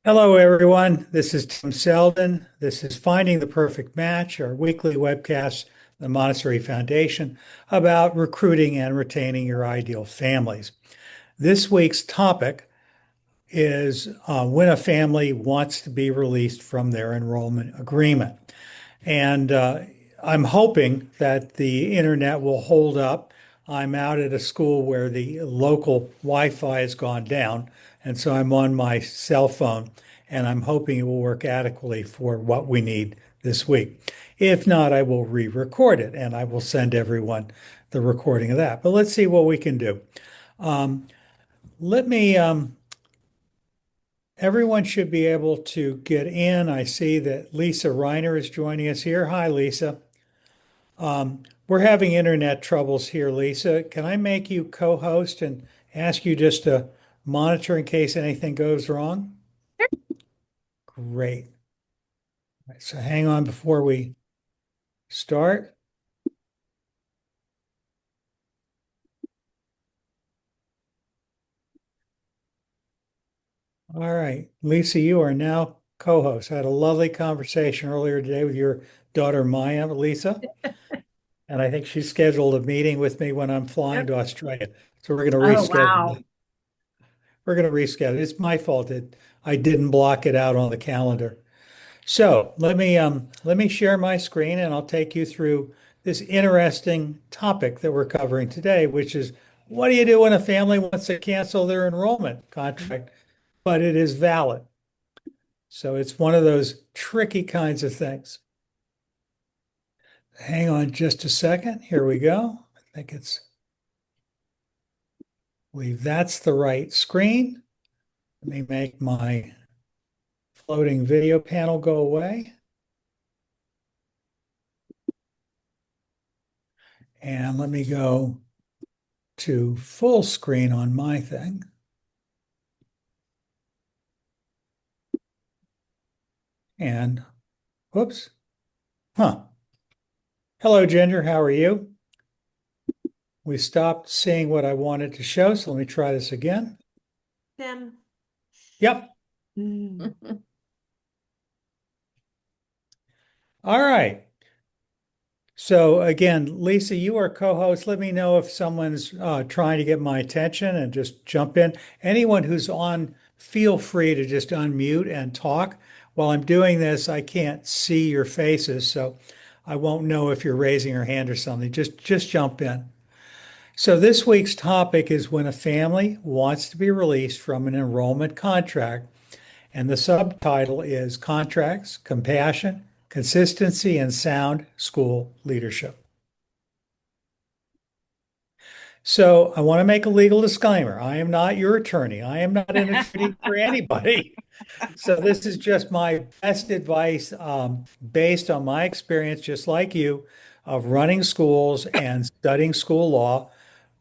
Hello, everyone. This is Tim Selden. This is Finding the Perfect Match, our weekly webcast, the Montessori Foundation, about recruiting and retaining your ideal families. This week's topic is when a family wants to be released from their enrollment agreement. And I'm hoping that the internet will hold up. I'm out at a school where the local Wi-Fi has gone down, and so I'm on my cell phone, and I'm hoping it will work adequately for what we need this week. If not, I will re-record it, and I will send everyone the recording of that. But let's see what we can do. Um, let me Everyone should be able to get in. I see that Lisa Reiner is joining us here. Hi, Lisa. We're having internet troubles here, Lisa. Can I make you co-host and ask you just to monitor in case anything goes wrong? Great. All right, so hang on before we start. All right, Lisa, you are now co-host. I had a lovely conversation earlier today with your daughter Maya, Lisa, and I think she scheduled a meeting with me when I'm flying Yep. to Australia. So we're going to Oh, reschedule wow. that. We're going to reschedule. It's my fault that I didn't block it out on the calendar. So let me share my screen and I'll take you through this interesting topic that we're covering today, which is what do you do when a family wants to cancel their enrollment contract, but it is valid? So it's one of those tricky kinds of things. Hang on just a second. Here we go. I think believe that's the right screen. Let me make my floating video panel go away. And let me go to full screen on my thing. And whoops. Huh. Hello, Ginger. How are you? We stopped seeing what I wanted to show, so let me try this again. Tim. Yep. All right. So again, Lisa, you are co-host. Let me know if someone's trying to get my attention and just jump in. Anyone who's on, feel free to just unmute and talk. While I'm doing this, I can't see your faces, so I won't know if you're raising your hand or something. Just jump in. So this week's topic is when a family wants to be released from an enrollment contract, and the subtitle is Contracts, Compassion, Consistency, and Sound School Leadership. So I want to make a legal disclaimer. I am not your attorney. I am not an attorney for anybody. So this is just my best advice based on my experience, just like you, of running schools and studying school law.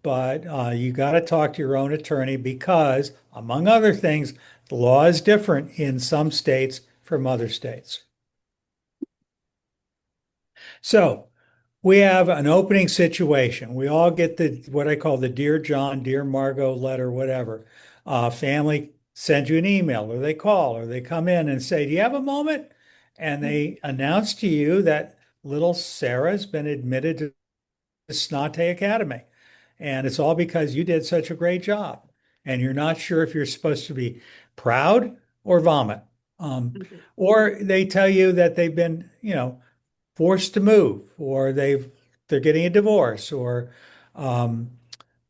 But you got to talk to your own attorney because, among other things, the law is different in some states from other states. So we have an opening situation. We all get the what I call the Dear John, Dear Margot letter, whatever. Family sends you an email, or they call, or they come in and say, "Do you have a moment?" And they announce to you that little Sarah's been admitted to Snate Academy. And it's all because you did such a great job. And you're not sure if you're supposed to be proud or vomit. Or they tell you that they've been, forced to move, or they're getting a divorce, or one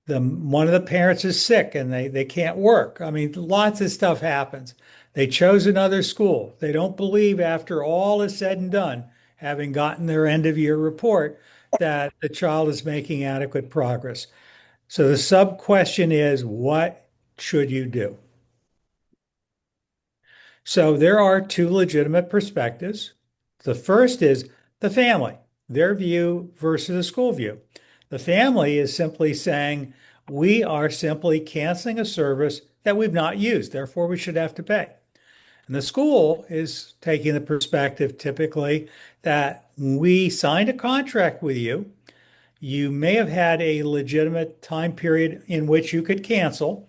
of the parents is sick and they can't work. I mean, lots of stuff happens. They chose another school. They don't believe after all is said and done, having gotten their end of year report, that the child is making adequate progress. So the sub question is, what should you do? So there are two legitimate perspectives. The first is the family, their view versus the school view. The family is simply saying, we are simply canceling a service that we've not used, therefore we should have to pay. And the school is taking the perspective typically that we signed a contract with you. You may have had a legitimate time period in which you could cancel,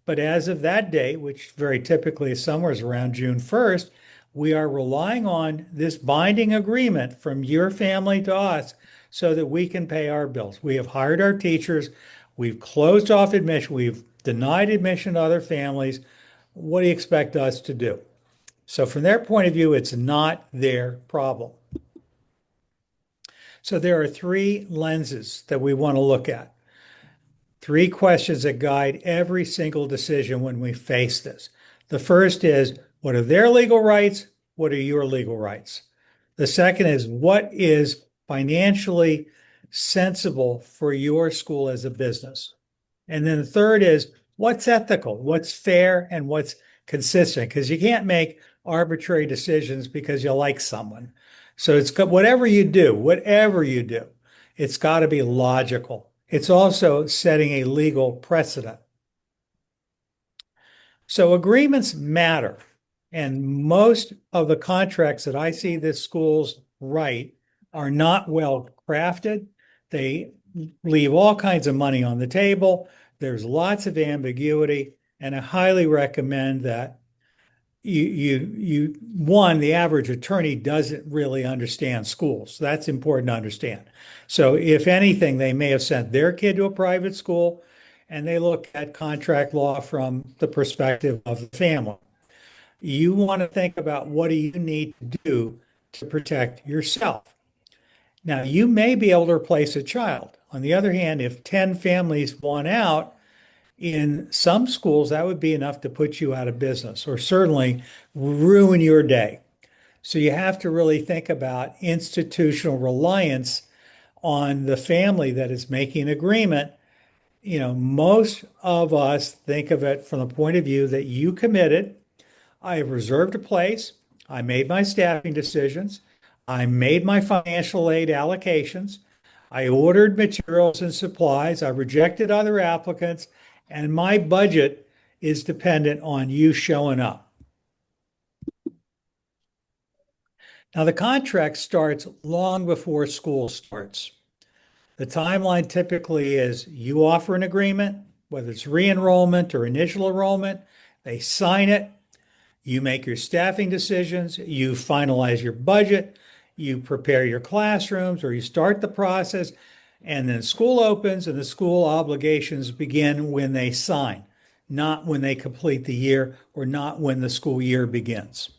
but as of that date, which very typically is somewhere around June 1st, we are relying on this binding agreement from your family to us so that we can pay our bills. We have hired our teachers, we've closed off admission, we've denied admission to other families. What do you expect us to do? So, from their point of view, it's not their problem. So, there are three lenses that we want to look at. Three questions that guide every single decision when we face this. The first is, what are their legal rights? What are your legal rights? The second is, what is financially sensible for your school as a business? And then the third is, what's ethical? What's fair and what's consistent? Because you can't make arbitrary decisions because you like someone. So it's got whatever you do, it's got to be logical. It's also setting a legal precedent. So agreements matter. And most of the contracts that I see that schools write are not well crafted. They leave all kinds of money on the table. There's lots of ambiguity. And I highly recommend that one, the average attorney doesn't really understand schools. That's important to understand. So if anything, they may have sent their kid to a private school and they look at contract law from the perspective of the family. You want to think about what do you need to do to protect yourself. Now, you may be able to replace a child. On the other hand, if 10 families want out, in some schools, that would be enough to put you out of business or certainly ruin your day. So you have to really think about institutional reliance on the family that is making an agreement. Most of us think of it from the point of view that you committed. I have reserved a place. I made my staffing decisions. I made my financial aid allocations. I ordered materials and supplies. I rejected other applicants. And my budget is dependent on you showing up. Now, the contract starts long before school starts. The timeline typically is you offer an agreement, whether it's re-enrollment or initial enrollment, they sign it, you make your staffing decisions, you finalize your budget, you prepare your classrooms, or you start the process, and then school opens and the school obligations begin when they sign, not when they complete the year or not when the school year begins.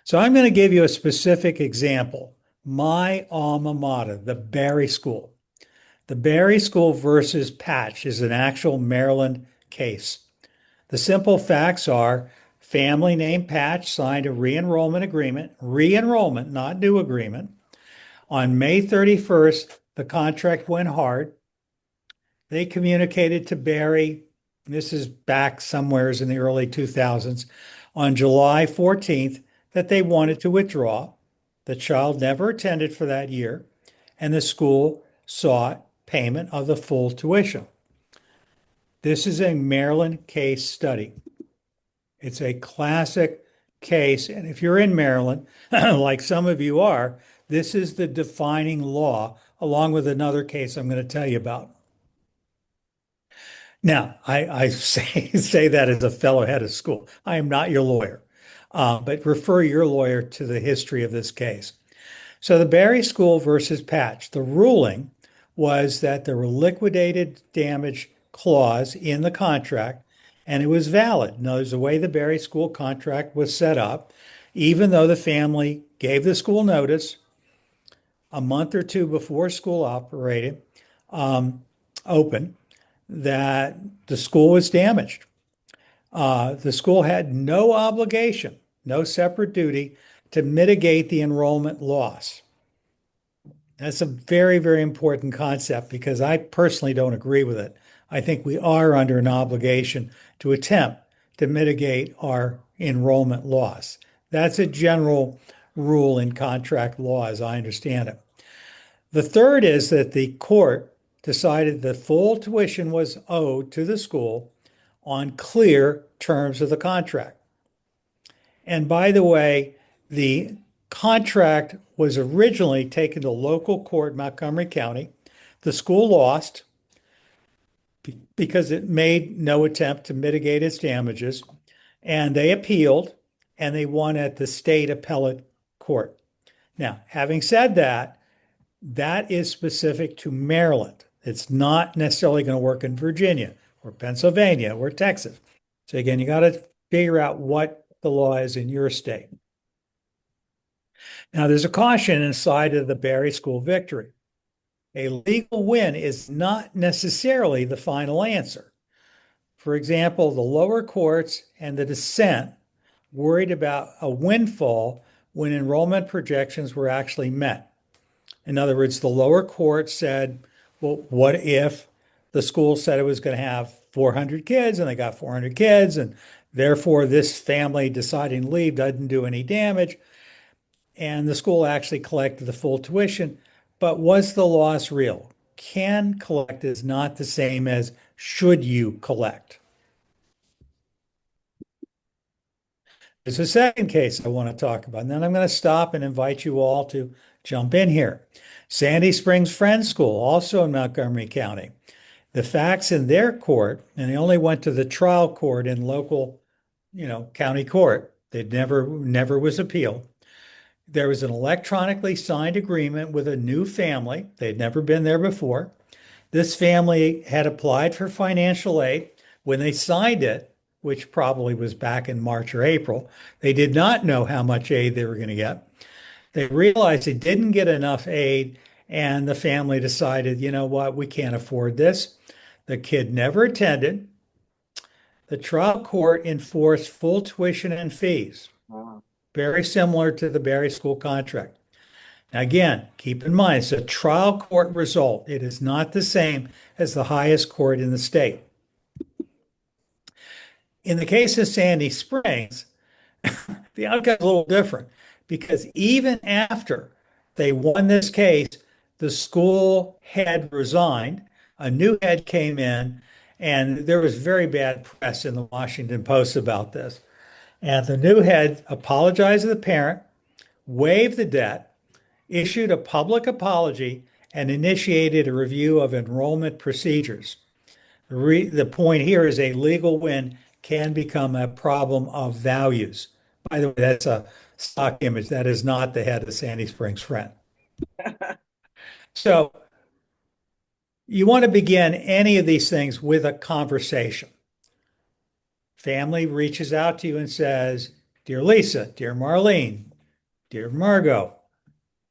So I'm going to give you a specific example. My alma mater, the Barry School. The Barry School versus Patch is an actual Maryland case. The simple facts are family named Patch signed a re-enrollment agreement, re-enrollment, not new agreement. On May 31st, the contract went hard. They communicated to Barry, this is back somewheres in the early 2000s, on July 14th that they wanted to withdraw. The child never attended for that year, and the school sought payment of the full tuition. This is a Maryland case study. It's a classic case. And if you're in Maryland, like some of you are, this is the defining law, along with another case I'm going to tell you about. Now, I say that as a fellow head of school. I am not your lawyer, but refer your lawyer to the history of this case. So the Barry School versus Patch, the ruling was that there were liquidated damage clause in the contract, and it was valid. Now, there's the way the Barry School contract was set up, even though the family gave the school notice a month or two before school open, that the school was damaged. The school had no obligation, no separate duty to mitigate the enrollment loss. That's a very, very important concept because I personally don't agree with it. I think we are under an obligation to attempt to mitigate our enrollment loss. That's a general rule in contract law as I understand it. The third is that the court decided the full tuition was owed to the school on clear terms of the contract. And by the way, the contract was originally taken to local court, Montgomery County. The school lost because it made no attempt to mitigate its damages, and they appealed and they won at the state appellate court. Now, having said that, that is specific to Maryland. It's not necessarily going to work in Virginia or Pennsylvania or Texas. So again, you got to figure out what the law is in your state. Now, there's a caution inside of the Berry School victory. A legal win is not necessarily the final answer. For example, the lower courts and the dissent worried about a windfall when enrollment projections were actually met. In other words, the lower court said, well, what if the school said it was going to have 400 kids and they got 400 kids, and therefore this family deciding to leave doesn't do any damage, and the school actually collected the full tuition. But was the loss real? Can collect is not the same as should you collect. There's a second case I want to talk about, and then I'm going to stop and invite you all to jump in here. Sandy Springs Friends School, also in Montgomery County. The facts in their court, and they only went to the trial court in local, county court. They never was appealed. There was an electronically signed agreement with a new family. They'd never been there before. This family had applied for financial aid. When they signed it, which probably was back in March or April, they did not know how much aid they were going to get. They realized they didn't get enough aid, and the family decided, you know what, we can't afford this. The kid never attended. The trial court enforced full tuition and fees, very similar to the Berry School contract. Now, again, keep in mind, it's a trial court result. It is not the same as the highest court in the state. In the case of Sandy Springs, the outcome is a little different because even after they won this case, the school had resigned, a new head came in, and there was very bad press in the Washington Post about this. And the new head apologized to the parent, waived the debt, issued a public apology, and initiated a review of enrollment procedures. The point here is a legal win can become a problem of values. By the way, that's a stock image. That is not the head of Sandy Springs Friend. So you want to begin any of these things with a conversation. Family reaches out to you and says, Dear Lisa, dear Marlene, dear Margot,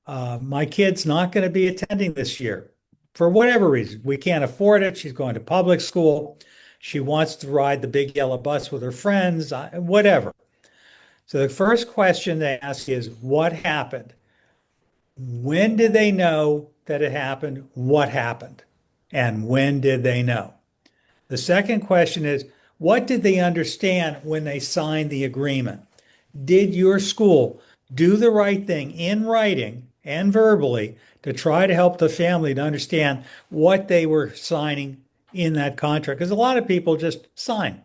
my kid's not going to be attending this year for whatever reason. We can't afford it. She's going to public school. She wants to ride the big yellow bus with her friends, whatever. So the first question they ask is, what happened? When did they know that it happened? What happened? And when did they know? The second question is, what did they understand when they signed the agreement? Did your school do the right thing in writing and verbally to try to help the family to understand what they were signing in that contract? Because a lot of people just sign.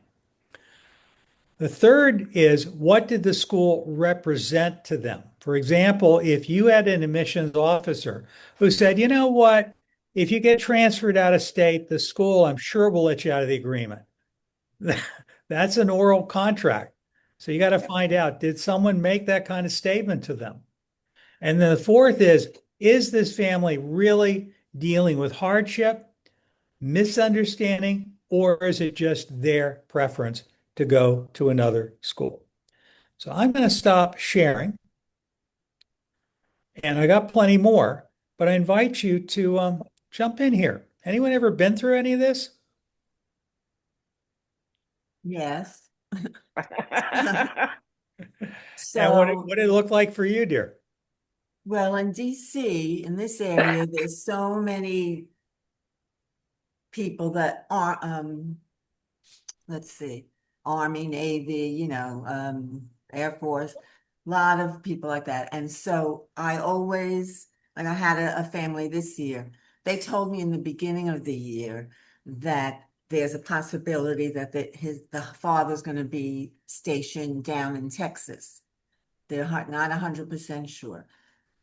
The third is, what did the school represent to them? For example, if you had an admissions officer who said, you know what, if you get transferred out of state, the school, I'm sure, will let you out of the agreement. That's an oral contract. So you got to find out, did someone make that kind of statement to them? And then the fourth is this family really dealing with hardship, misunderstanding, or is it just their preference to go to another school? So I'm going to stop sharing. And I got plenty more, but I invite you to jump in here. Anyone ever been through any of this? Yes. And what So, did it look like for you, dear? well, in DC, in this area, there's so many people that are, let's see, Army, Navy, Air Force, a lot of people like that. And so I always, like I had a family this year, they told me in the beginning of the year that there's a possibility that the father's going to be stationed down in Texas. They're not 100% sure.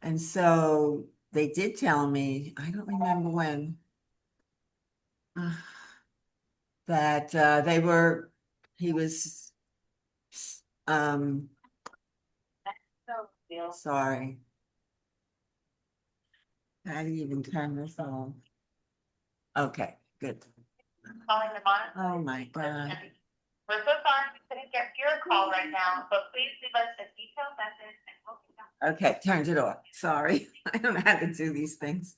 And so they did tell me, I don't remember when, uh, that he was, um, sorry. How do you even turn this on? Okay, good. Calling the monitor. Oh my God. We're so sorry we couldn't get your call right now, but please leave us a detailed message and we'll get back. Okay, turned it off. Sorry. I don't know how to do these things.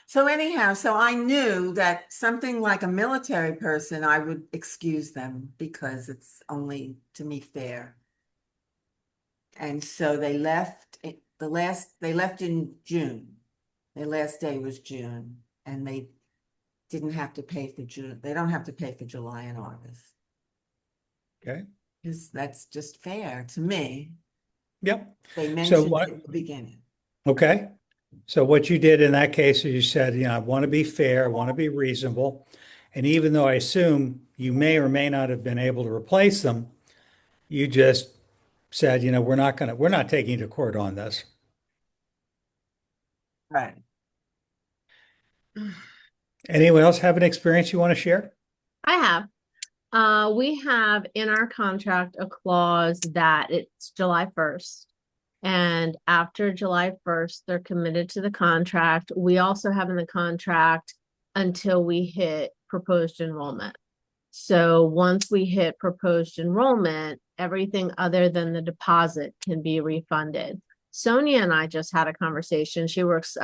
So anyhow, so I knew that something like a military person, I would excuse them because it's only to me fair. And so they left they left in June. Their last day was June, and they didn't have to pay for June. They don't have to pay for July and August. Okay. Because that's just fair to me. Yep. They So mentioned what? it at the beginning. Okay. So what you did in that case is you said, I want to be fair, I want to be reasonable. And even though I assume you may or may not have been able to replace them, you just said, we're not taking you to court on this. Right. Anyone else have an experience you want to share? I have. We have in our contract a clause that it's July 1st. And after July 1st, they're committed to the contract. We also have in the contract until we hit proposed enrollment. So once we hit proposed enrollment, everything other than the deposit can be refunded. Sonia and I just had a conversation. She works,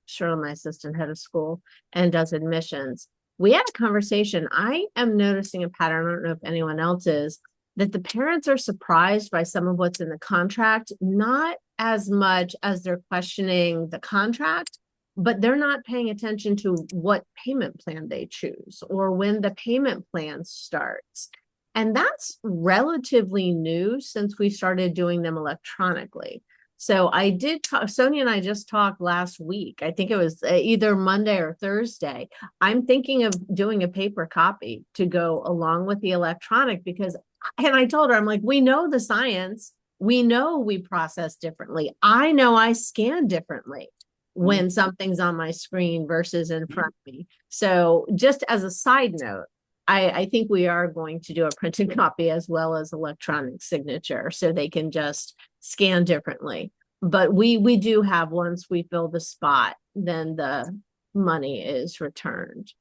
Shirley, my assistant head of school, and does admissions. We had a conversation. I am noticing a pattern. I don't know if anyone else is, that the parents are surprised by some of what's in the contract, not as much as they're questioning the contract, but they're not paying attention to what payment plan they choose or when the payment plan starts. And that's relatively new since we started doing them electronically. So I did talk, Sonia and I just talked last week. I think it was either Monday or Thursday. I'm thinking of doing a paper copy to go along with the electronic because, and I told her, I'm like, we know the science. We know we process differently. I know I scan differently when something's on my screen versus in front of me. So just as a side note, I think we are going to do a printed copy as well as electronic signature so they can just scan differently. But we do have, once we fill the spot, then the money is returned.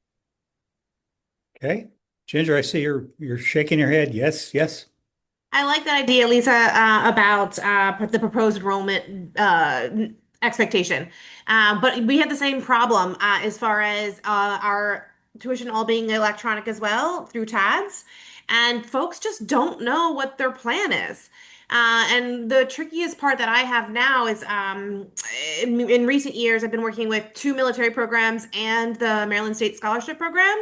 Okay. Ginger, I see you're shaking your head. Yes, yes. I like that idea, Lisa, about the proposed enrollment expectation. But we had the same problem as far as our tuition all being electronic as well through TADS. And folks just don't know what their plan is. And the trickiest part that I have now is in recent years, I've been working with two military programs and the Maryland State Scholarship Program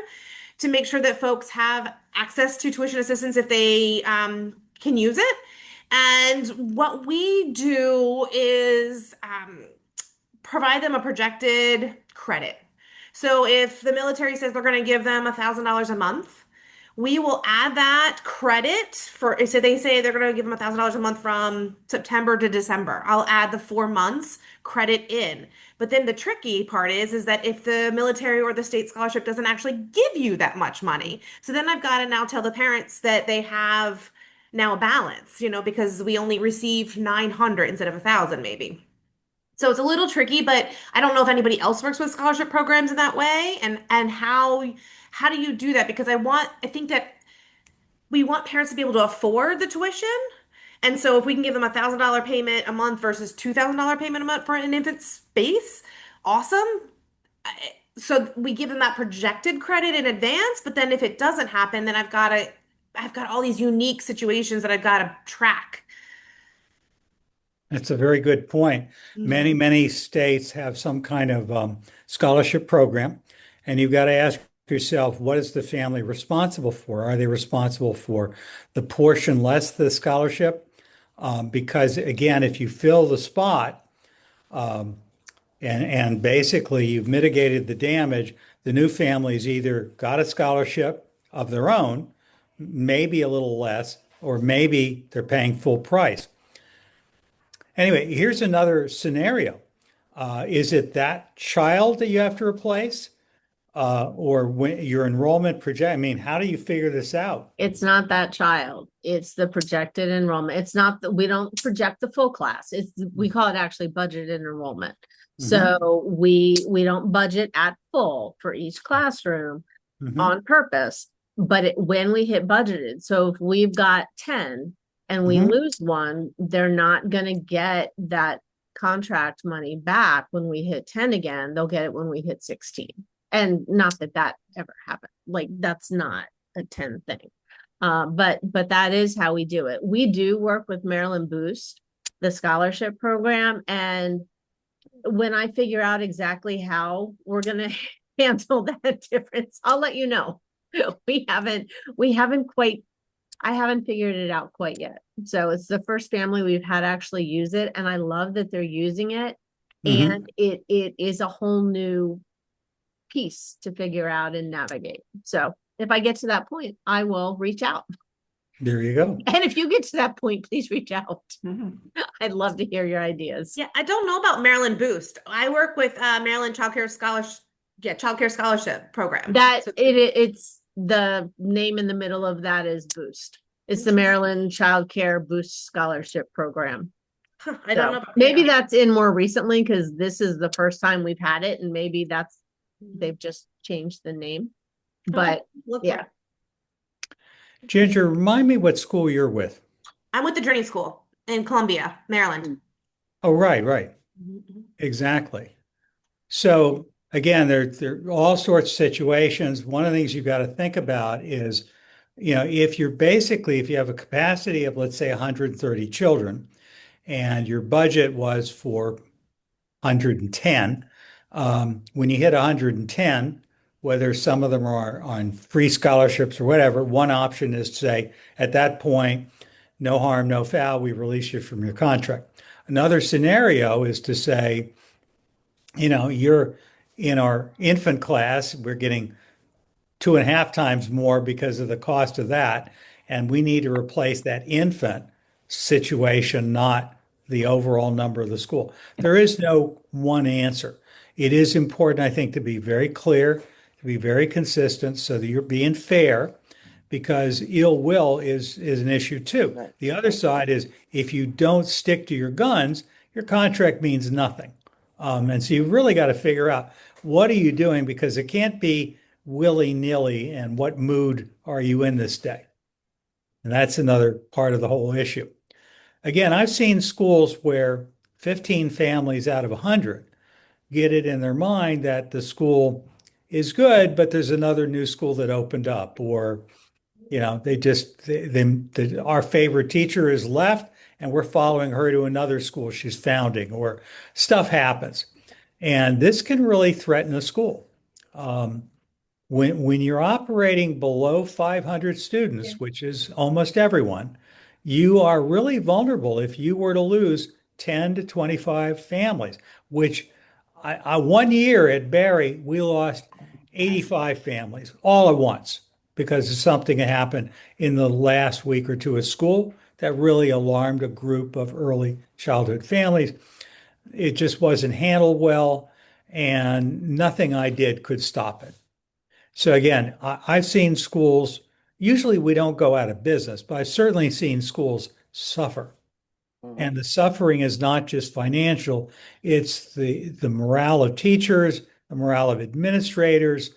to make sure that folks have access to tuition assistance if they can use it. And what we do is provide them a projected credit. So if the military says they're going to give them $1,000 a month, we will add that credit for, so they say they're going to give them $1,000 a month from September to December. I'll add the 4 months credit in. But then the tricky part is that if the military or the state scholarship doesn't actually give you that much money, so then I've got to now tell the parents that they have now a balance, because we only received 900 instead of 1,000 maybe. So it's a little tricky, but I don't know if anybody else works with scholarship programs in that way, and how do you do that? Because I think that we want parents to be able to afford the tuition. And so if we can give them $1,000 payment a month versus $2,000 payment a month for an infant space, awesome. So we give them that projected credit in advance, but then if it doesn't happen, then I've got all these unique situations that I've got to track. That's a very good point. Many, Mhm. many states have some kind of scholarship program, and you've got to ask yourself, what is the family responsible for? Are they responsible for the portion less the scholarship? Because again, if you fill the spot and basically you've mitigated the damage, the new family's either got a scholarship of their own, maybe a little less, or maybe they're paying full price. Anyway, here's another scenario. Is it that child that you have to replace? Or when your enrollment project? I mean, how do you figure this out? It's not that child. It's the projected enrollment. It's not that we don't project the full class. We call it actually budgeted enrollment. So we don't budget at full for each classroom on purpose, but when we hit budgeted, so if we've got 10 and we lose one, they're not going to get that contract money back when we hit 10 again. They'll get it when we hit 16. And not that that ever happened. Like that's not a 10 thing. But that is how we do it. We do work with Maryland Boost, the scholarship program. And when I figure out exactly how we're going to handle that difference, I'll let you know. We haven't quite, I haven't figured it out quite yet. So it's the first family we've had actually use it. And I love that they're using it. And it is a whole new piece to figure out and navigate. So if I get to that point, I will reach out. There you go. And if you get to that point, please reach out. I'd love to hear your ideas. Yeah, I don't know about Maryland Boost. I work with Maryland Childcare Scholarship Program. It's the name in the middle of that is Boost. It's the Maryland Child Care Boost Scholarship Program. I don't know. Maybe that's in more recently because this is the first time we've had it, and maybe they've just changed the name. But yeah. Ginger, remind me what school you're with. I'm with the Journey School in Columbia, Maryland. Oh, right. Exactly. So again, there are all sorts of situations. One of the things you've got to think about is, if you have a capacity of, let's say, 130 children, and your budget was for 110, when you hit 110, whether some of them are on free scholarships or whatever, one option is to say, at that point, no harm, no foul, we release you from your contract. Another scenario is to say, you're in our infant class, we're getting 2.5 times more because of the cost of that, and we need to replace that infant situation, not the overall number of the school. There is no one answer. It is important, I think, to be very clear, to be very consistent so that you're being fair, because ill will is an issue too. Right. The other side is if you don't stick to your guns, your contract means nothing. And so you really got to figure out what are you doing, because it can't be willy-nilly and what mood are you in this day? And that's another part of the whole issue. Again, I've seen schools where 15 families out of 100 get it in their mind that the school is good, but there's another new school that opened up, or our favorite teacher is left and we're following her to another school she's founding, or stuff happens. And this can really threaten a school. When you're operating below 500 students, which is almost everyone, you are really vulnerable if you were to lose 10 to 25 families, which one year at Barry, we lost 85 families all at once because of something that happened in the last week or two of school that really alarmed a group of early childhood families. It just wasn't handled well, and nothing I did could stop it. So again, I've seen schools, usually we don't go out of business, but I've certainly seen schools suffer. And the suffering is not just financial, it's the morale of teachers, the morale of administrators.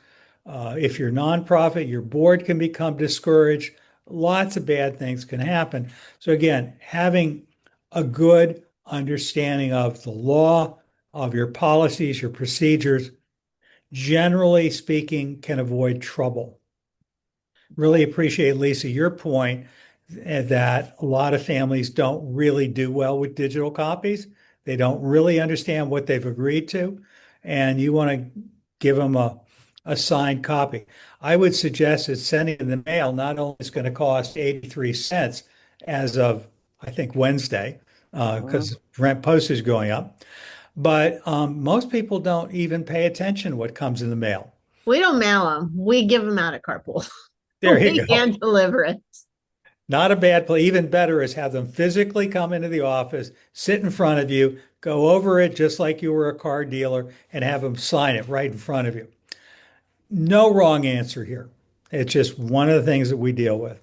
If you're nonprofit, your board can become discouraged. Lots of bad things can happen. So again, having a good understanding of the law, of your policies, your procedures, generally speaking, can avoid trouble. Really appreciate, Lisa, your point that a lot of families don't really do well with digital copies. They don't really understand what they've agreed to, and you want to give them a signed copy. I would suggest that sending in the mail not only is going to cost 83 cents as of, I think, Wednesday, because rent postage is going up, but most people don't even pay attention to what comes in the mail. We don't mail them. We give them out at carpool. There you go. And deliver it. Not a bad play. Even better is have them physically come into the office, sit in front of you, go over it just like you were a car dealer, and have them sign it right in front of you. No wrong answer here. It's just one of the things that we deal with.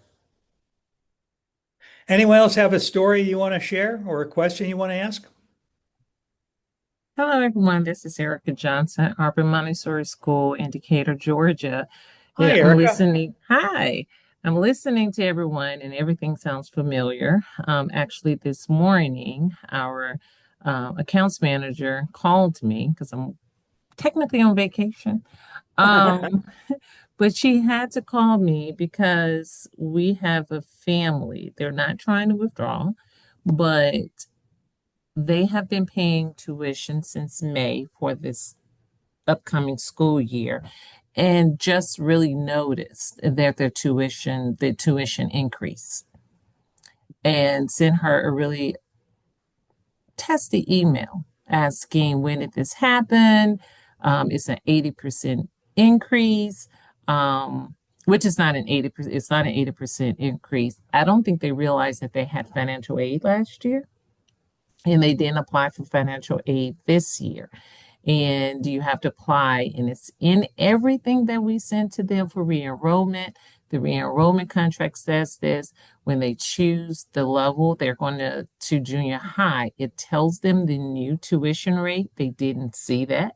Anyone else have a story you want to share or a question you want to ask? Hello, everyone. This is Erica Johnson, Arbor Montessori School in Decatur, Georgia. Hi, Yeah, I'm Erica. listening. Hi, I'm listening to everyone, and everything sounds familiar. Actually, this morning, our accounts manager called me because I'm technically on vacation. Um, but she had to call me because we have a family. They're not trying to withdraw, but they have been paying tuition since May for this upcoming school year and just really noticed that the tuition increase and sent her a really testy email asking when did this happen? It's an 80% increase, which is not an 80%, it's not an 80% increase. I don't think they realized that they had financial aid last year and they didn't apply for financial aid this year. And you have to apply, and it's in everything that we send to them for re-enrollment. The re-enrollment contract says this: when they choose the level they're going to junior high, it tells them the new tuition rate. They didn't see that.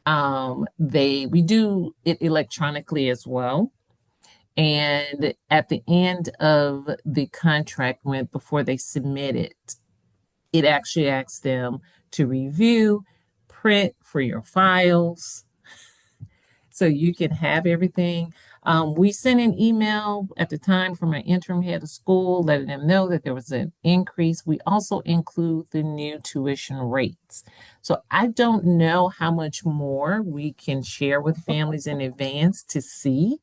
We do it electronically as well. And at the end of the contract, before they submit it, it actually asks them to review, print for your files, so you can have everything. We sent an email at the time from our interim head of school, letting them know that there was an increase. We also include the new tuition rates. So I don't know how much more we can share with families in advance to see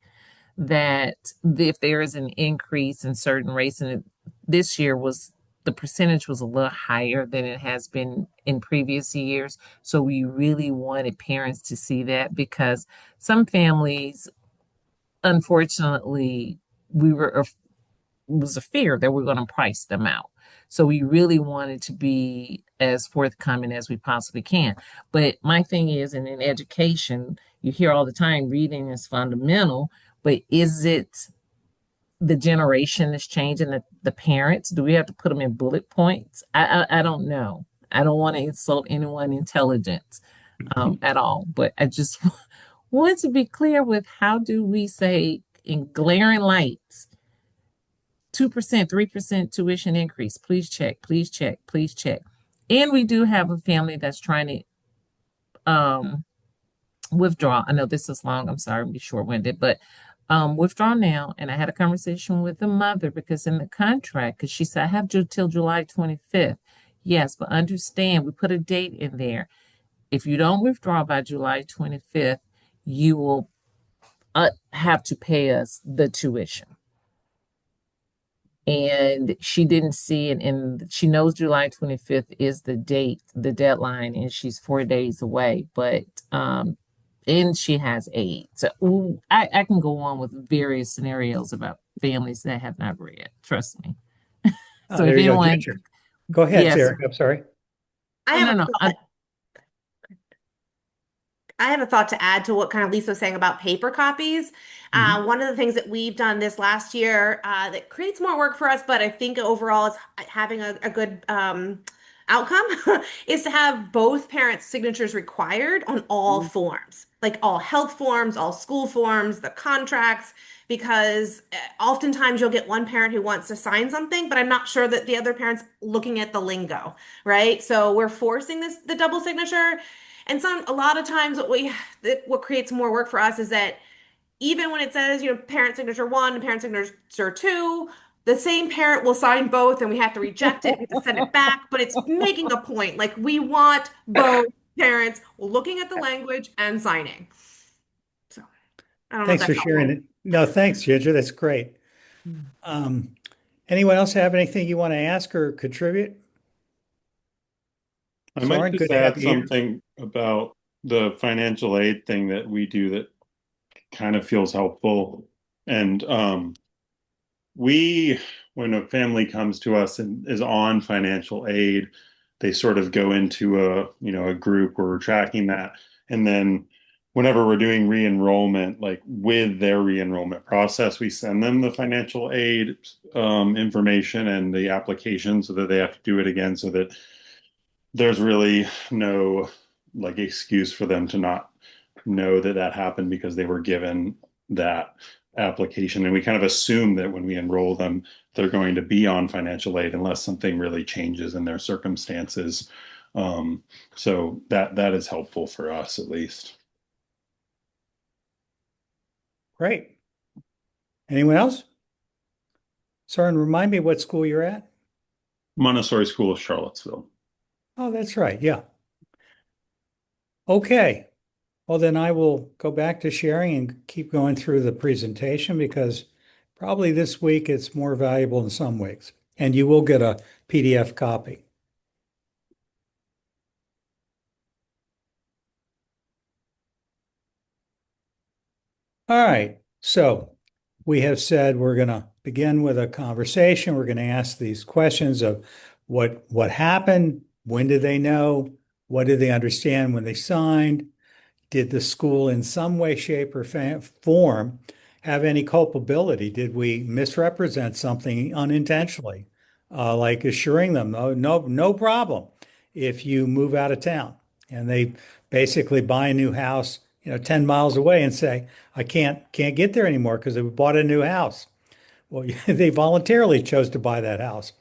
that if there is an increase in certain rates, and this year was the percentage was a little higher than it has been in previous years. So we really wanted parents to see that because some families, unfortunately, we were was a fear that we're going to price them out. So we really wanted to be as forthcoming as we possibly can. But my thing is, and in education, you hear all the time reading is fundamental, but is it the generation that's changing, the parents? Do we have to put them in bullet points? I don't know. I don't want to insult anyone intelligence at all, but I just want to be clear with how do we say in glaring lights 2%, 3% tuition increase. Please check, please check, please check. And we do have a family that's trying to withdraw. I know this is long. I'm sorry, I'm be short-winded, but withdraw now. And I had a conversation with the mother because in the contract, because she said, I have till July 25th. Yes, but understand, we put a date in there. If you don't withdraw by July 25th, you will have to pay us the tuition. And she didn't see it, and she knows July 25th is the date, the deadline, and she's 4 days away. But and she has aid. So I can go on with various scenarios about families that have not read. Trust me. So There if you go, anyone, Ginger. Go ahead, yes, Eric. I'm sorry. I oh, have no, a no, thought. I have a thought to add to what kind of Lisa was saying about paper copies. Mhm. One of the things that we've done this last year that creates more work for us, but I think overall is having a good outcome is to have both parents' signatures required on all forms, like all health forms, all school forms, the contracts, because oftentimes you'll get one parent who wants to sign something, but I'm not sure that the other parent's looking at the lingo, right? So we're forcing the double signature. And a lot of times what creates more work for us is that even when it says, parent signature one and parent signature two, the same parent will sign both and we have to reject it, we have to send it back, but it's making a point. Like we want both parents looking at the language and signing. So I don't know if Thanks for that's sharing helpful. it. No, thanks, Ginger. That's great. Um, Anyone else have anything you want to ask or contribute? I might Soren, just good to have add you here. something about the financial aid thing that we do that kind of feels helpful. And we, when a family comes to us and is on financial aid, they sort of go into a group where we're tracking that. And then whenever we're doing re-enrollment, like with their re-enrollment process, we send them the financial aid information and the application so that they have to do it again, so that there's really no like excuse for them to not know that that happened because they were given that application. And we kind of assume that when we enroll them, they're going to be on financial aid unless something really changes in their circumstances. So that is helpful for us at least. Great. Anyone else? Sorry, and remind me what school you're at? Montessori School of Charlottesville. Oh, that's right. Yeah. Okay. Well, then I will go back to sharing and keep going through the presentation because probably this week it's more valuable in some weeks. And you will get a PDF copy. All right. So we have said we're going to begin with a conversation. We're going to ask these questions of what happened, when did they know, what did they understand when they signed, did the school in some way, shape, or form have any culpability? Did we misrepresent something unintentionally, like assuring them, no problem if you move out of town, and they basically buy a new house, 10 miles away and say, I can't get there anymore because they bought a new house. Well, they voluntarily chose to buy that house.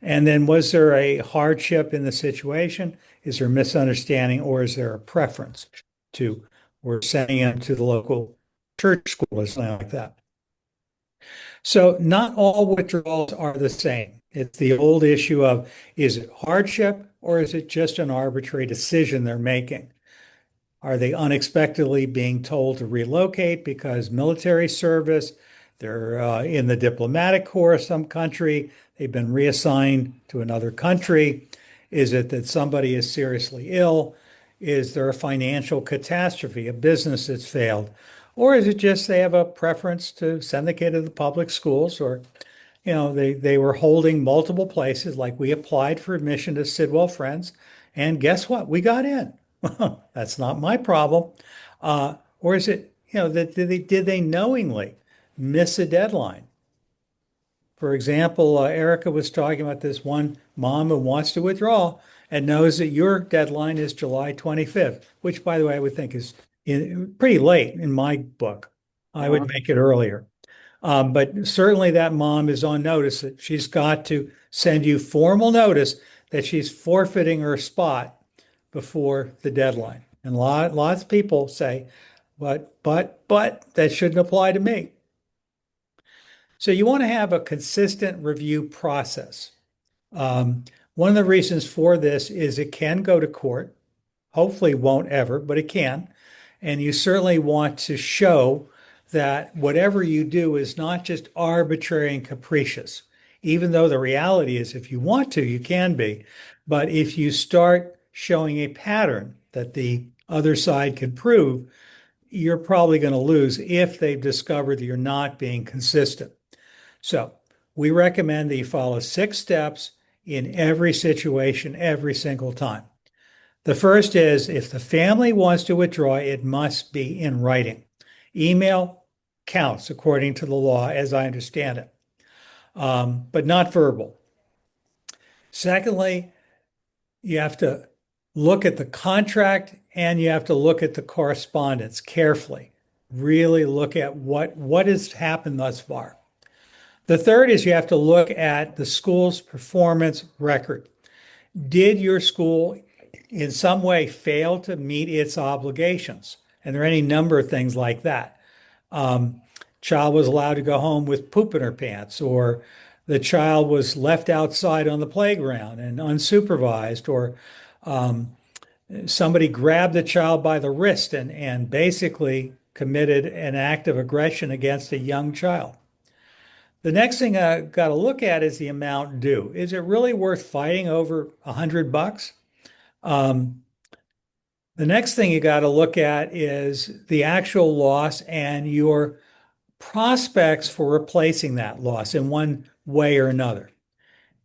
And then was there a hardship in the situation? Is there a misunderstanding or is there a preference to we're sending them to the local church school or something like that? So not all withdrawals are the same. It's the old issue of is it hardship or is it just an arbitrary decision they're making? Are they unexpectedly being told to relocate because military service? They're in the diplomatic corps of some country. They've been reassigned to another country. Is it that somebody is seriously ill? Is there a financial catastrophe, a business that's failed? Or is it just they have a preference to send the kid to the public schools, or they were holding multiple places, like we applied for admission to Sidwell Friends, and guess what? We got in. That's not my problem. Or is it, that did they knowingly miss a deadline? For example, Erica was talking about this one mom who wants to withdraw and knows that your deadline is July 25th, which, by the way, I would think is pretty late in my book. I would make it earlier. But certainly that mom is on notice that she's got to send you formal notice that she's forfeiting her spot before the deadline. And lots of people say, but that shouldn't apply to me. So you want to have a consistent review process. One of the reasons for this is it can go to court. Hopefully won't ever, but it can. And you certainly want to show that whatever you do is not just arbitrary and capricious, even though the reality is if you want to, you can be. But if you start showing a pattern that the other side can prove, you're probably going to lose if they've discovered that you're not being consistent. So we recommend that you follow 6 steps in every situation, every single time. The first is if the family wants to withdraw, it must be in writing. Email counts according to the law, as I understand it, but not verbal. Secondly, you have to look at the contract and you have to look at the correspondence carefully. Really look at what has happened thus far. The third is you have to look at the school's performance record. Did your school in some way fail to meet its obligations? And there are any number of things like that. Child was allowed to go home with poop in her pants, or the child was left outside on the playground and unsupervised, or somebody grabbed the child by the wrist and basically committed an act of aggression against a young child. The next thing I got to look at is the amount due. Is it really worth fighting over $100? The next thing you got to look at is the actual loss and your prospects for replacing that loss in one way or another.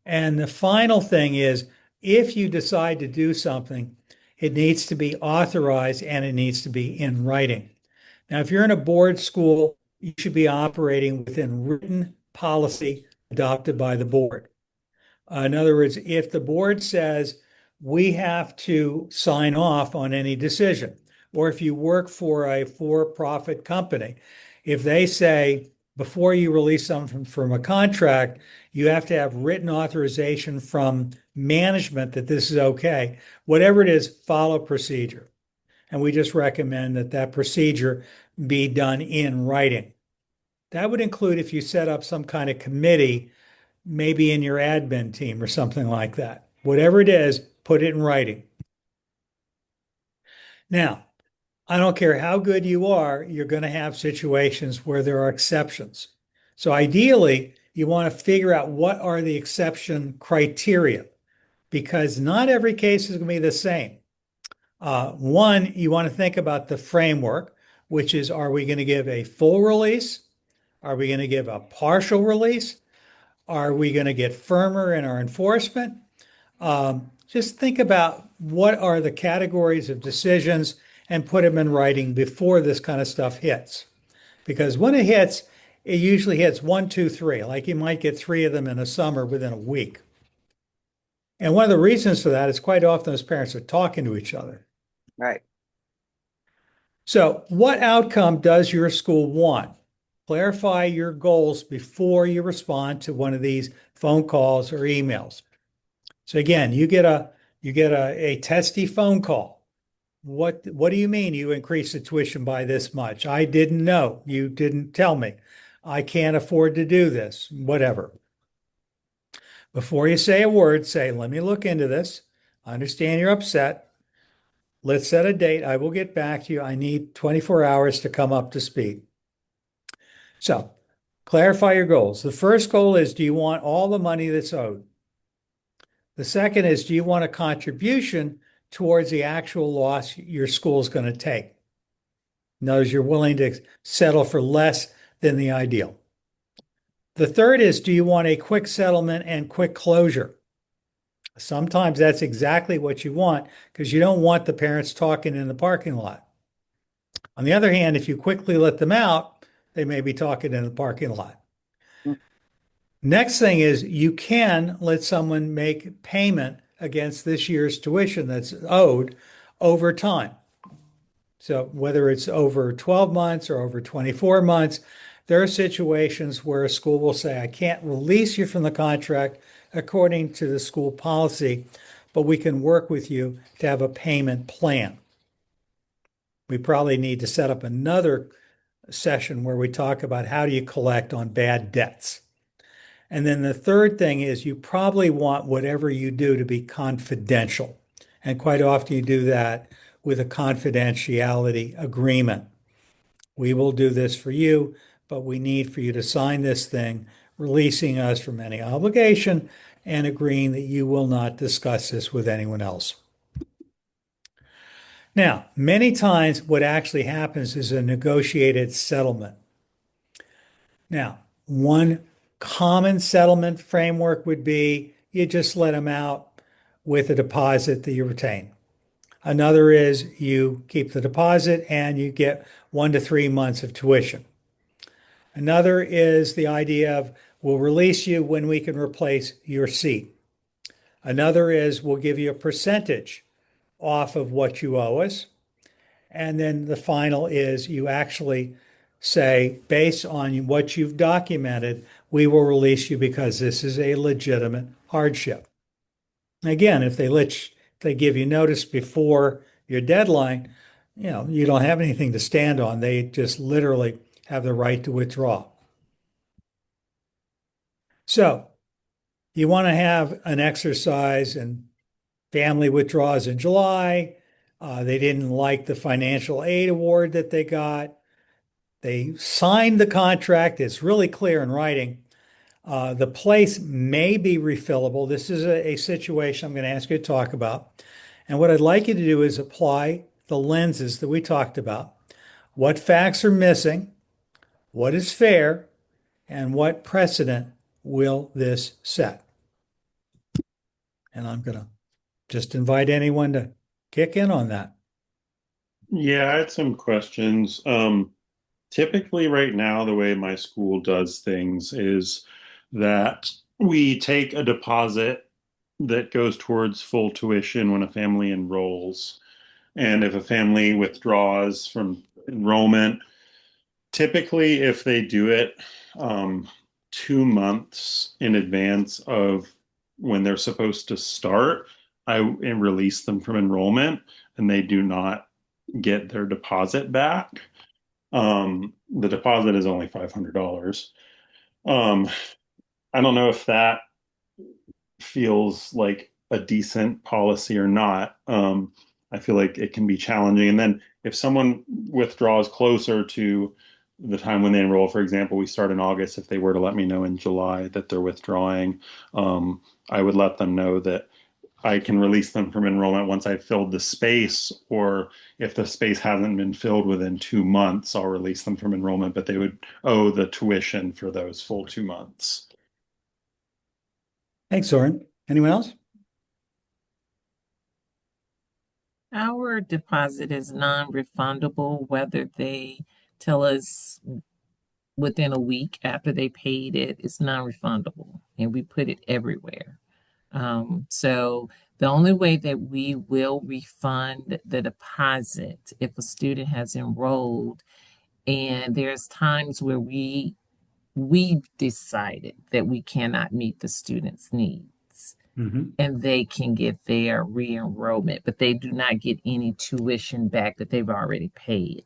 And the final thing is, if you decide to do something, it needs to be authorized and it needs to be in writing. Now, if you're in a board school, you should be operating within written policy adopted by the board. In other words, if the board says we have to sign off on any decision, or if you work for a for-profit company, if they say before you release something from a contract, you have to have written authorization from management that this is okay. Whatever it is, follow procedure. And we just recommend that that procedure be done in writing. That would include if you set up some kind of committee, maybe in your admin team or something like that. Whatever it is, put it in writing. Now, I don't care how good you are, you're going to have situations where there are exceptions. So ideally, you want to figure out what are the exception criteria, because not every case is going to be the same. One, you want to think about the framework, which is, are we going to give a full release? Are we going to give a partial release? Are we going to get firmer in our enforcement? Just think about what are the categories of decisions and put them in writing before this kind of stuff hits. Because when it hits, it usually hits 1, 2, 3. Like you might get 3 of them in a summer within a week. And one of the reasons for that is quite often those parents are talking to each other. Right. So, what outcome does your school want? Clarify your goals before you respond to one of these phone calls or emails. So again, you get a testy phone call. What do you mean you increased the tuition by this much? I didn't know. You didn't tell me. I can't afford to do this. Whatever. Before you say a word, say, let me look into this. I understand you're upset. Let's set a date. I will get back to you. I need 24 hours to come up to speed. So clarify your goals. The first goal is, do you want all the money that's owed? The second is, do you want a contribution towards the actual loss your school is going to take? In other words, you're willing to settle for less than the ideal. The third is, do you want a quick settlement and quick closure? Sometimes that's exactly what you want because you don't want the parents talking in the parking lot. On the other hand, if you quickly let them out, they may be talking in the parking lot. Next thing is you can let someone make payment against this year's tuition that's owed over time. So whether it's over 12 months or over 24 months, there are situations where a school will say, I can't release you from the contract according to the school policy, but we can work with you to have a payment plan. We probably need to set up another session where we talk about how do you collect on bad debts. And then the third thing is you probably want whatever you do to be confidential. And quite often you do that with a confidentiality agreement. We will do this for you, but we need for you to sign this thing, releasing us from any obligation and agreeing that you will not discuss this with anyone else. Now, many times what actually happens is a negotiated settlement. Now, one common settlement framework would be you just let them out with a deposit that you retain. Another is you keep the deposit and you get 1 to 3 months of tuition. Another is the idea of we'll release you when we can replace your seat. Another is we'll give you a percentage off of what you owe us. And then the final is you actually say, based on what you've documented, we will release you because this is a legitimate hardship. Again, if they give you notice before your deadline, you don't have anything to stand on. They just literally have the right to withdraw. So you want to have an exercise and family withdraws in July. They didn't like the financial aid award that they got. They signed the contract. It's really clear in writing. The place may be refillable. This is a situation I'm going to ask you to talk about. And what I'd like you to do is apply the lenses that we talked about. What facts are missing? What is fair and what precedent will this set? And I'm going to just invite anyone to kick in on that. Yeah, I had some questions. Typically, right now, the way my school does things is that we take a deposit that goes towards full tuition when a family enrolls. And if a family withdraws from enrollment, typically, if they do it 2 months in advance of when they're supposed to start, I release them from enrollment and they do not get their deposit back. The deposit is only $500. Um, I don't know if that feels like a decent policy or not. I feel like it can be challenging. And then if someone withdraws closer to the time when they enroll, for example, we start in August, if they were to let me know in July that they're withdrawing, I would let them know that I can release them from enrollment once I've filled the space, or if the space hasn't been filled within 2 months, I'll release them from enrollment, but they would owe the tuition for those full 2 months. Thanks, Soren. Anyone else? Our deposit is non-refundable, whether they tell us within a week after they paid it, it's non-refundable, and we put it everywhere. So the only way that we will refund the deposit if a student has enrolled, and there's times where we decided that we cannot meet the student's needs. And they can get their re-enrollment, but they do not get any tuition back that they've already paid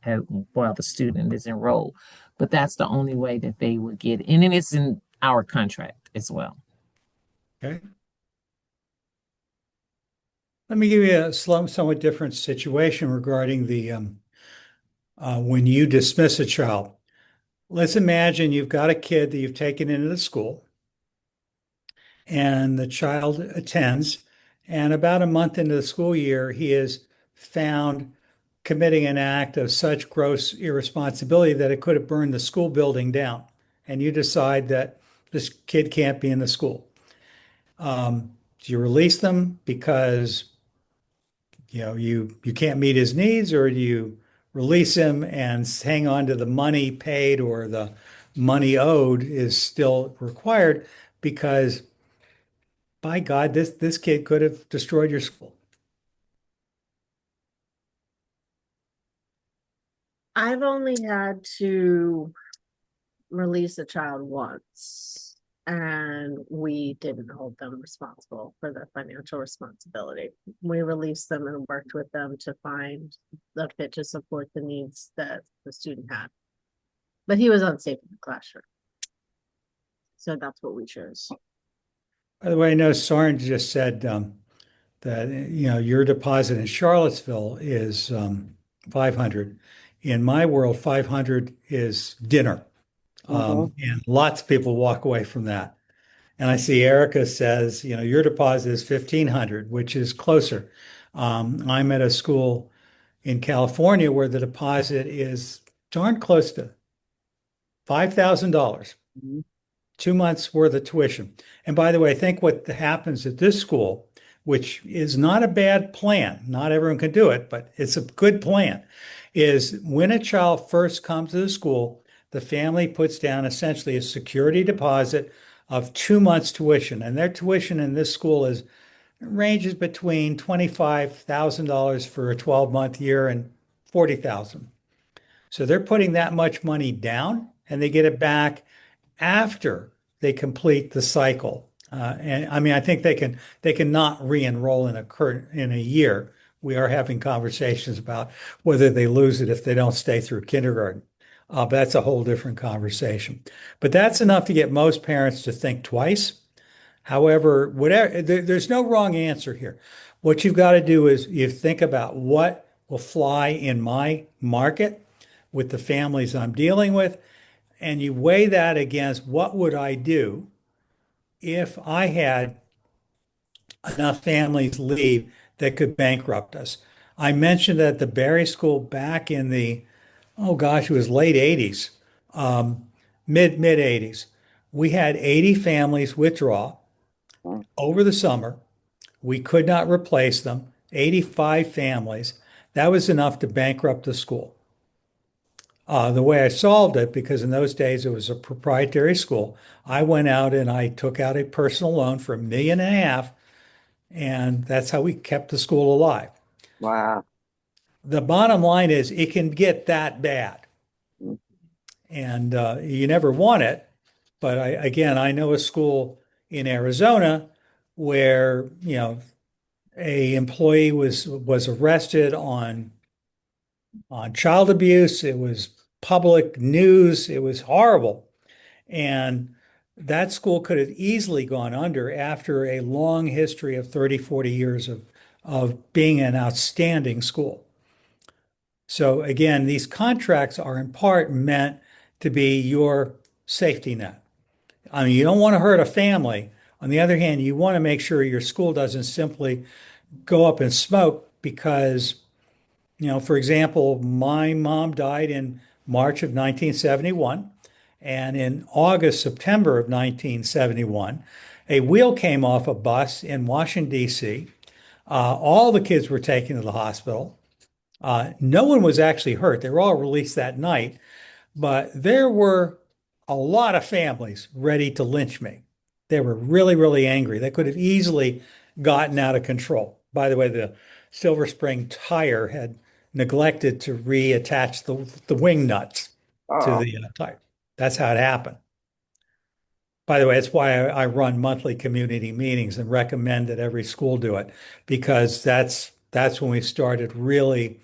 while the student is enrolled. But that's the only way that they would get, and then it's in our contract as well. Okay. Let me give you a somewhat different situation regarding the when you dismiss a child. Let's imagine you've got a kid that you've taken into the school, and the child attends, and about a month into the school year, he is found committing an act of such gross irresponsibility that it could have burned the school building down. And you decide that this kid can't be in the school. Do you release them because you can't meet his needs, or do you release him and hang on to the money paid, or the money owed is still required because by God, this kid could have destroyed your school? I've only had to release a child once, and we didn't hold them responsible for the financial responsibility. We released them and worked with them to find the fit to support the needs that the student had. But he was unsafe in the classroom. So that's what we chose. By the way, I know Soren just said that your deposit in Charlottesville is 500. In my world, 500 is dinner. And lots of people walk away from that. And I see Erica says, your deposit is 1,500, which is closer. I'm at a school in California where the deposit is darn close to $5,000, 2 months worth of tuition. And by the way, I think what happens at this school, which is not a bad plan, not everyone can do it, but it's a good plan, is when a child first comes to the school, the family puts down essentially a security deposit of 2 months tuition. And their tuition in this school ranges between $25,000 for a 12-month year and $40,000. So they're putting that much money down, and they get it back after they complete the cycle. And I mean, I think they can not re-enroll in a year. We are having conversations about whether they lose it if they don't stay through kindergarten. But that's a whole different conversation. But that's enough to get most parents to think twice. However, there's no wrong answer here. What you've got to do is you think about what will fly in my market with the families I'm dealing with, and you weigh that against what would I do if I had enough families leave that could bankrupt us. I mentioned that the Barry School back in the, oh gosh, it was late 80s. mid 80s. We had 80 families withdraw over the summer. We could not replace them. 85 families. That was enough to bankrupt the school. The way I solved it, because in those days it was a proprietary school, I went out and I took out a personal loan for $1.5 million, and that's how we kept the school alive. Wow. The bottom line is it can get that bad, and you never want it. But again, I know a school in Arizona where, a employee was arrested on child abuse. It was public news. It was horrible. And that school could have easily gone under after a long history of 30, 40 years of being an outstanding school. So again, these contracts are in part meant to be your safety net. I mean, you don't want to hurt a family. On the other hand, you want to make sure your school doesn't simply go up in smoke because, for example, my mom died in March of 1971. And in August, September of 1971, a wheel came off a bus in Washington, D.C. All the kids were taken to the hospital. No one was actually hurt. They were all released that night. But there were a lot of families ready to lynch me. They were really, really angry. They could have easily gotten out of control. By the way, the Silver Spring tire had neglected to reattach the wing nuts to Uh-oh. the tire. That's how it happened. By the way, that's why I run monthly community meetings and recommend that every school do it, because that's when we started really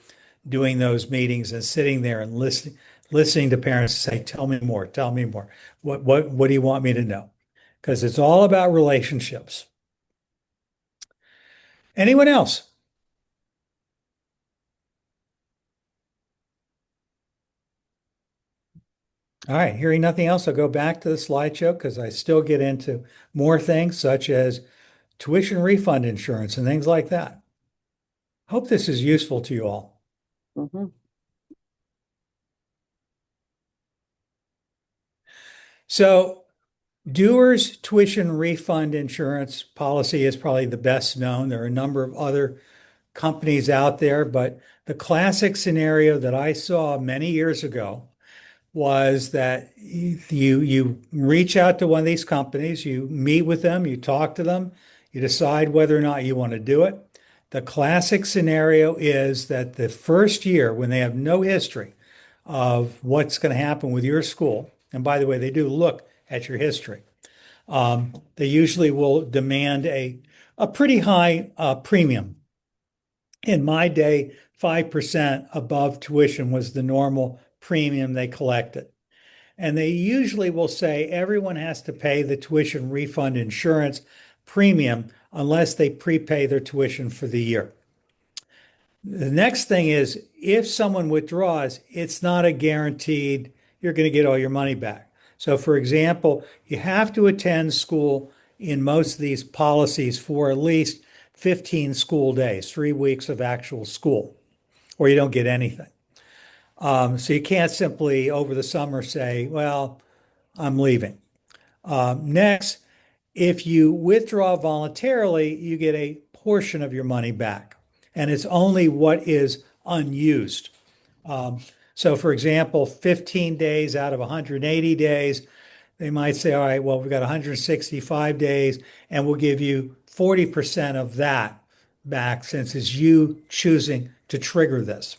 doing those meetings and sitting there and listening to parents say, "Tell me more, tell me more. What do you want me to know?" Because it's all about relationships. Anyone else? All right, hearing nothing else, I'll go back to the slideshow because I still get into more things such as tuition refund insurance and things like that. Hope this is useful to you all. Mm-hmm. So, Doer's tuition refund insurance policy is probably the best known. There are a number of other companies out there, but the classic scenario that I saw many years ago was that you reach out to one of these companies, you meet with them, you talk to them, you decide whether or not you want to do it. The classic scenario is that the first year, when they have no history of what's going to happen with your school, and by the way, they do look at your history, they usually will demand a pretty high premium. In my day, 5% above tuition was the normal premium they collected. And they usually will say everyone has to pay the tuition refund insurance premium unless they prepay their tuition for the year. The next thing is if someone withdraws, it's not a guaranteed you're going to get all your money back. So, for example, you have to attend school in most of these policies for at least 15 school days, 3 weeks of actual school, or you don't get anything. So you can't simply over the summer say, well, I'm leaving. Next, if you withdraw voluntarily, you get a portion of your money back, and it's only what is unused. So, for example, 15 days out of 180 days, they might say, all right, well, we've got 165 days, and we'll give you 40% of that back since it's you choosing to trigger this.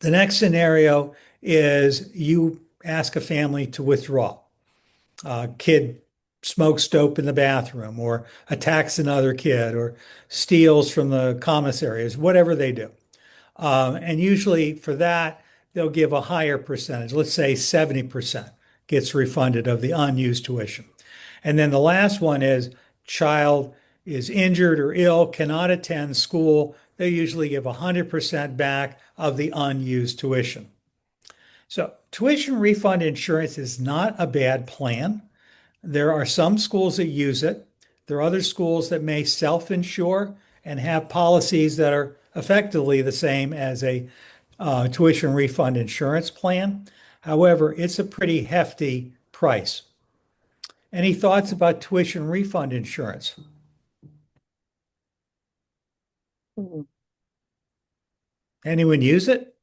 The next scenario is you ask a family to withdraw. Kid smokes dope in the bathroom or attacks another kid or steals from the commissaries, whatever they do. And usually for that, they'll give a higher percentage. Let's say 70% gets refunded of the unused tuition. And then the last one is child is injured or ill, cannot attend school. They usually give 100% back of the unused tuition. So tuition refund insurance is not a bad plan. There are some schools that use it. There are other schools that may self-insure and have policies that are effectively the same as a tuition refund insurance plan. However, it's a pretty hefty price. Any thoughts about tuition refund insurance? Anyone use it?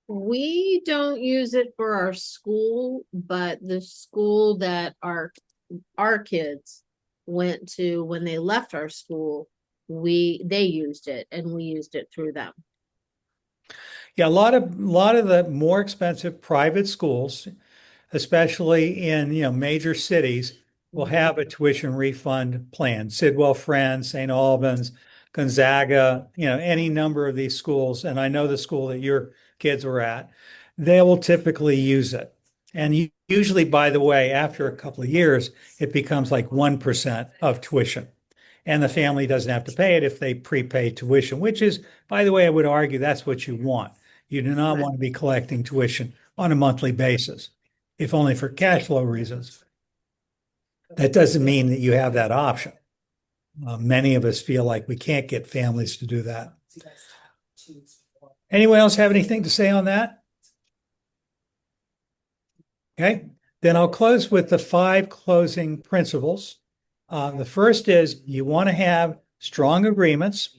We don't use it for our school, but the school that our kids went to when they left our school, they used it and we used it through them. Yeah, a lot of the more expensive private schools, especially in major cities, will have a tuition refund plan. Sidwell Friends, St. Albans, Gonzaga, any number of these schools, and I know the school that your kids were at, they will typically use it. And usually, by the way, after a couple of years, it becomes like 1% of tuition. And the family doesn't have to pay it if they prepay tuition, which is, by the way, I would argue that's what you want. You do not Right. want to be collecting tuition on a monthly basis, if only for cash flow reasons. That doesn't mean that you have that option. Many of us feel like we can't get families to do that. Anyone else have anything to say on that? Okay, then I'll close with the 5 closing principles. The first is you want to have strong agreements.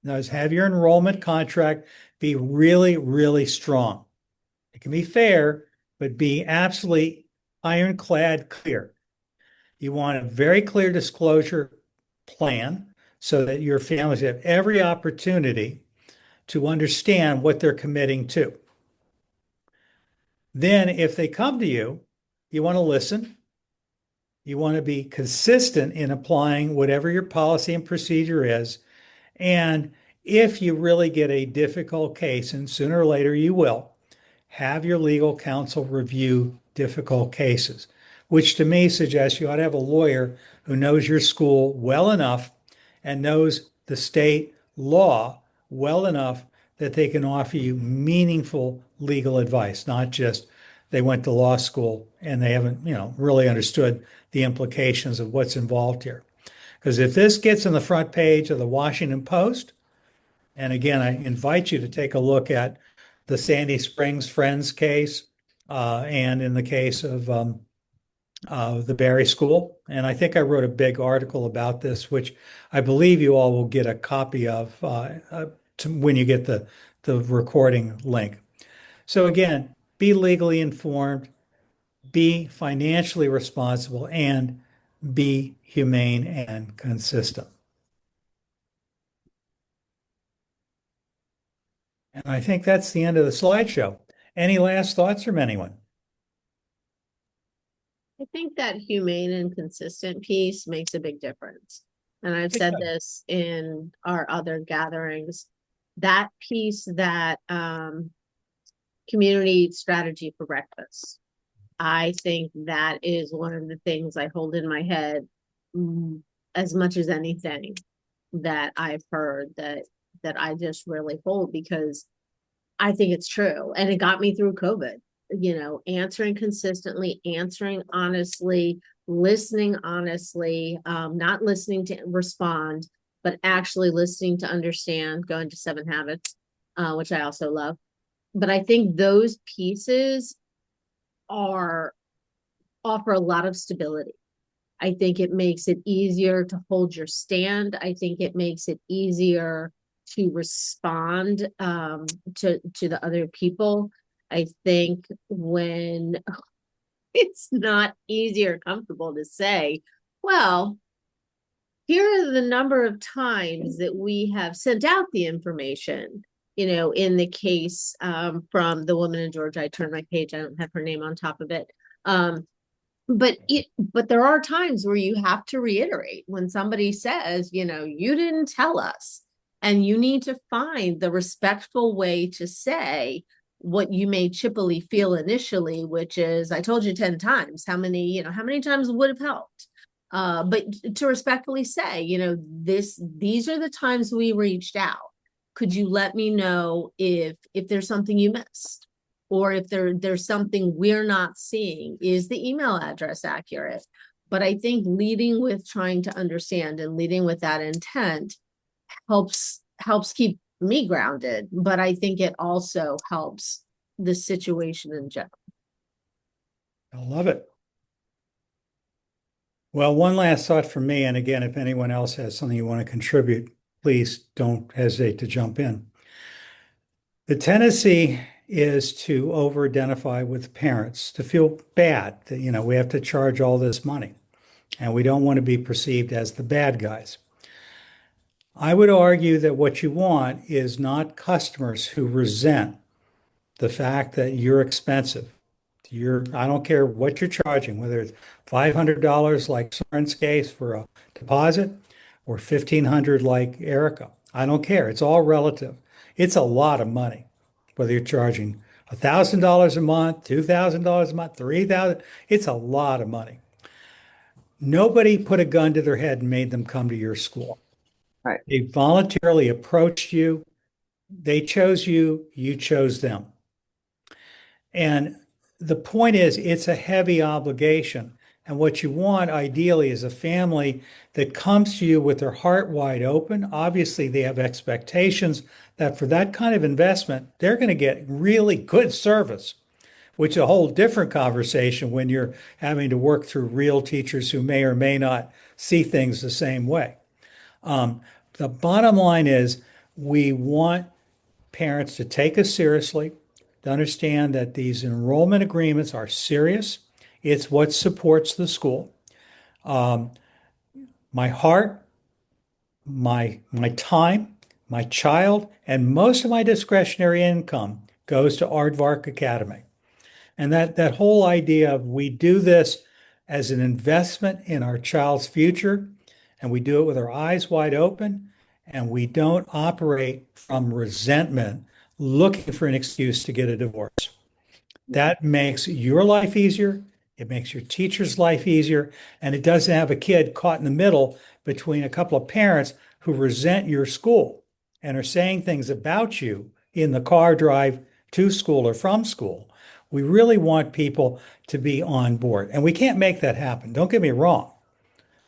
Now, have your enrollment contract be really, really strong. It can be fair, but be absolutely ironclad clear. You want a very clear disclosure plan so that your families have every opportunity to understand what they're committing to. Then, if they come to you, you want to listen. You want to be consistent in applying whatever your policy and procedure is. And if you really get a difficult case, and sooner or later you will, have your legal counsel review difficult cases, which to me suggests you ought to have a lawyer who knows your school well enough and knows the state law well enough that they can offer you meaningful legal advice, not just they went to law school and they haven't, really understood the implications of what's involved here. Because if this gets on the front page of the Washington Post, and again, I invite you to take a look at the Sandy Springs Friends case, and in the case of the Barry School. And I think I wrote a big article about this, which I believe you all will get a copy of when you get the recording link. So again, be legally informed, be financially responsible, and be humane and consistent. And I think that's the end of the slideshow. Any last thoughts from anyone? I think that humane and consistent piece makes a big difference. And I've said this in our other gatherings, that piece, that community strategy for breakfast. I think that is one of the things I hold in my head as much as anything that I've heard that I just really hold, because I think it's true. And it got me through COVID, answering consistently, answering honestly, listening honestly, not listening to respond, but actually listening to understand, going to 7 Habits, which I also love. But I think those pieces offer a lot of stability. I think it makes it easier to hold your stand. I think it makes it easier to respond to the other people. I think when it's not easy or comfortable to say, well, here are the number of times that we have sent out the information, in the case from the woman in Georgia. I turned my page, I don't have her name on top of it. But there are times where you have to reiterate when somebody says, you didn't tell us, and you need to find the respectful way to say what you may chippily feel initially, which is, I told you 10 times, how many times would have helped? But to respectfully say, these are the times we reached out. Could you let me know if there's something you missed? Or if there's something we're not seeing? Is the email address accurate? But I think leading with trying to understand and leading with that intent helps keep me grounded, but I think it also helps the situation in general. I love it. Well, one last thought from me, and again, if anyone else has something you want to contribute, please don't hesitate to jump in. The tendency is to over-identify with parents, to feel bad that, we have to charge all this money, and we don't want to be perceived as the bad guys. I would argue that what you want is not customers who resent the fact that you're expensive. I don't care what you're charging, whether it's $500 like Soren's case for a deposit or $1,500 like Erica. I don't care. It's all relative. It's a lot of money, whether you're charging $1,000 a month, $2,000 a month, $3,000. It's a lot of money. Nobody put a gun to their head and made them come to your school. Right. They voluntarily approached you. They chose you. You chose them. And the point is, it's a heavy obligation. And what you want ideally is a family that comes to you with their heart wide open. Obviously, they have expectations that for that kind of investment, they're going to get really good service, which is a whole different conversation when you're having to work through real teachers who may or may not see things the same way. The bottom line is we want parents to take us seriously, to understand that these enrollment agreements are serious. It's what supports the school. My heart, my time, my child, and most of my discretionary income goes to Aardvark Academy. And that whole idea of we do this as an investment in our child's future, and we do it with our eyes wide open, and we don't operate from resentment, looking for an excuse to get a divorce. That makes your life easier. It makes your teacher's life easier. And it doesn't have a kid caught in the middle between a couple of parents who resent your school and are saying things about you in the car drive to school or from school. We really want people to be on board. And we can't make that happen. Don't get me wrong.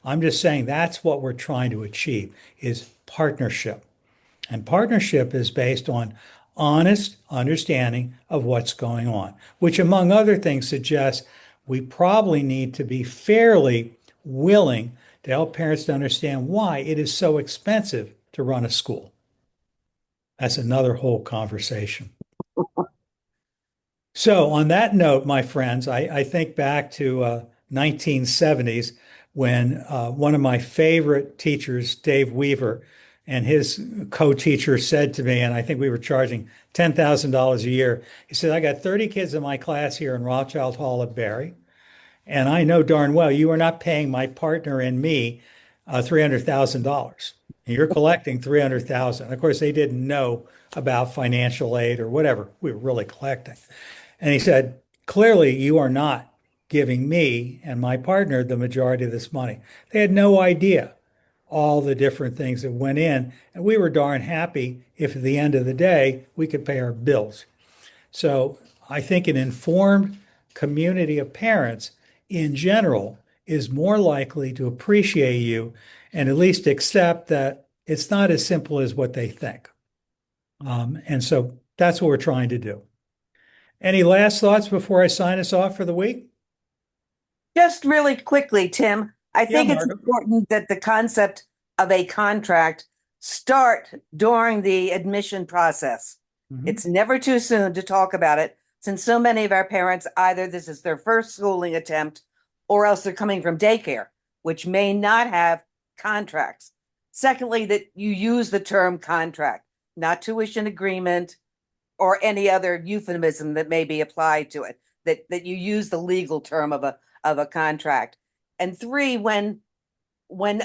I'm just saying that's what we're trying to achieve is partnership. And partnership is based on honest understanding of what's going on, which among other things suggests we probably need to be fairly willing to help parents to understand why it is so expensive to run a school. That's another whole conversation. So on that note, my friends, I think back to 1970s when one of my favorite teachers, Dave Weaver, and his co-teacher said to me, and I think we were charging $10,000 a year. He said, I got 30 kids in my class here in Rothschild Hall at Barry, and I know darn well you are not paying my partner and me $300,000. And you're collecting $300,000. Of course, they didn't know about financial aid or whatever we were really collecting. And he said, clearly, you are not giving me and my partner the majority of this money. They had no idea all the different things that went in. And we were darn happy if at the end of the day, we could pay our bills. So I think an informed community of parents in general is more likely to appreciate you and at least accept that it's not as simple as what they think. And so that's what we're trying to do. Any last thoughts before I sign us off for the week? Just really quickly, Tim, I think it's Margo. important that the concept of a contract start during the admission process. Mhm. It's never too soon to talk about it, since so many of our parents, either this is their first schooling attempt or else they're coming from daycare, which may not have contracts. Secondly, that you use the term contract, not tuition agreement or any other euphemism that may be applied to it, that you use the legal term of a contract. And three, when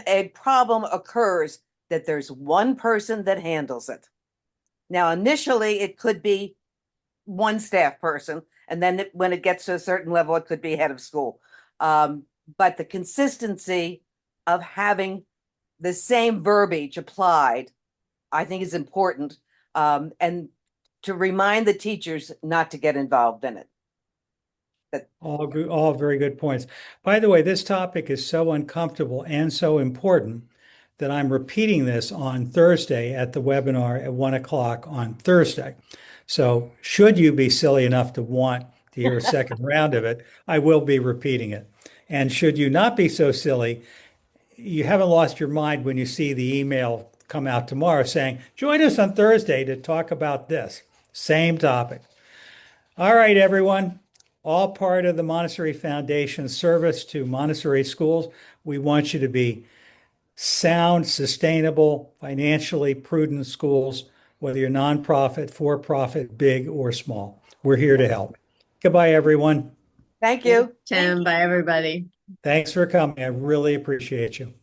a problem occurs, that there's one person that handles it. Now, initially, it could be one staff person, and then when it gets to a certain level, it could be head of school. But the consistency of having the same verbiage applied, I think, is important, and to remind the teachers not to get involved in it. All very good points. By the way, this topic is so uncomfortable and so important that I'm repeating this on Thursday at the webinar at 1 o'clock on Thursday. So should you be silly enough to want to hear a second round of it, I will be repeating it. And should you not be so silly, you haven't lost your mind when you see the email come out tomorrow saying, join us on Thursday to talk about this. Same topic. All right, everyone. All part of the Montessori Foundation service to Montessori schools. We want you to be sound, sustainable, financially prudent schools, whether you're nonprofit, for-profit, big or small. We're here to help. Goodbye, everyone. Thank you. Tim, bye, everybody. Thanks for coming. I really appreciate you.